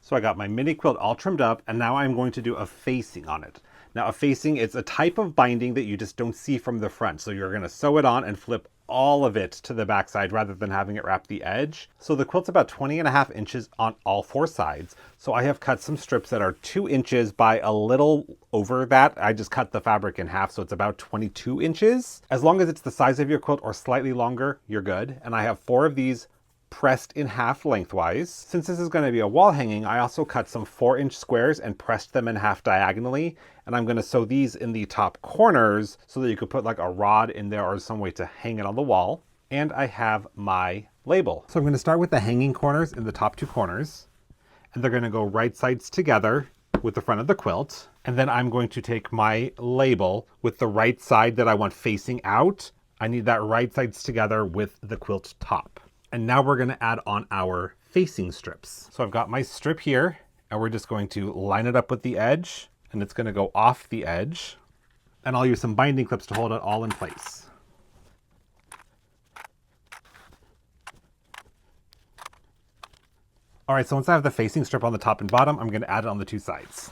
So I got my mini quilt all trimmed up, and now I'm going to do a facing on it. Now a facing is a type of binding that you just don't see from the front. So you're going to sew it on and flip all of it to the back side rather than having it wrap the edge. So the quilt's about 20.5 inches on all four sides. So I have cut some strips that are 2 inches by a little over that. I just cut the fabric in half, so it's about 22 inches. As long as it's the size of your quilt or slightly longer, you're good. And I have 4 of these pressed in half lengthwise. Since this is going to be a wall hanging, I also cut some 4-inch squares and pressed them in half diagonally. And I'm going to sew these in the top corners so that you could put like a rod in there or some way to hang it on the wall. And I have my label. So I'm going to start with the hanging corners in the top 2 corners. And they're going to go right sides together with the front of the quilt. And then I'm going to take my label with the right side that I want facing out. I need that right sides together with the quilt top. And now we're going to add on our facing strips. So I've got my strip here, and we're just going to line it up with the edge, and it's going to go off the edge. And I'll use some binding clips to hold it all in place. All right, so once I have the facing strip on the top and bottom, I'm going to add it on the 2 sides.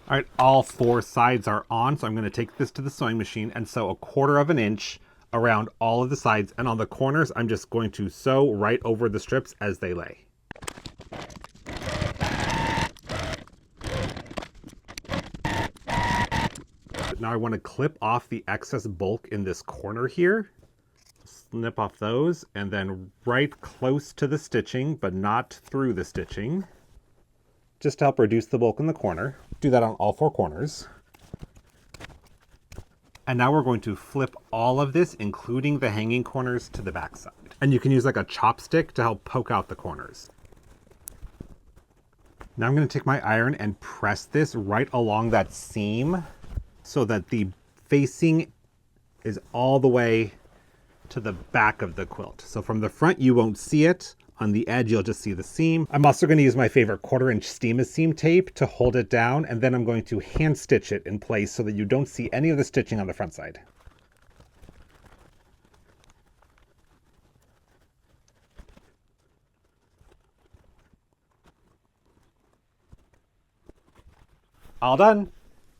All right, all 4 sides are on, so I'm going to take this to the sewing machine and sew 1/4 inch around all of the sides. And on the corners, I'm just going to sew right over the strips as they lay. Now I want to clip off the excess bulk in this corner here. Snip off those, and then right close to the stitching, but not through the stitching, just to help reduce the bulk in the corner. Do that on all 4 corners. And now we're going to flip all of this, including the hanging corners, to the back side. And you can use like a chopstick to help poke out the corners. Now I'm going to take my iron and press this right along that seam so that the facing is all the way to the back of the quilt. So from the front, you won't see it. On the edge, you'll just see the seam. I'm also going to use my favorite 1/4 inch steam seam tape to hold it down, and then I'm going to hand stitch it in place so that you don't see any of the stitching on the front side. All done.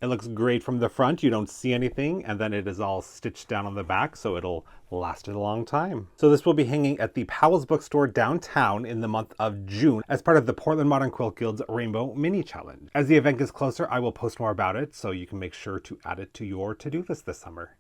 It looks great from the front. You don't see anything, and then it is all stitched down on the back, so it'll last a long time. So this will be hanging at the Powell's Bookstore downtown in the month of June as part of the Portland Modern Quilt Guild's Rainbow Mini Challenge. As the event gets closer, I will post more about it, so you can make sure to add it to your to-do list this summer.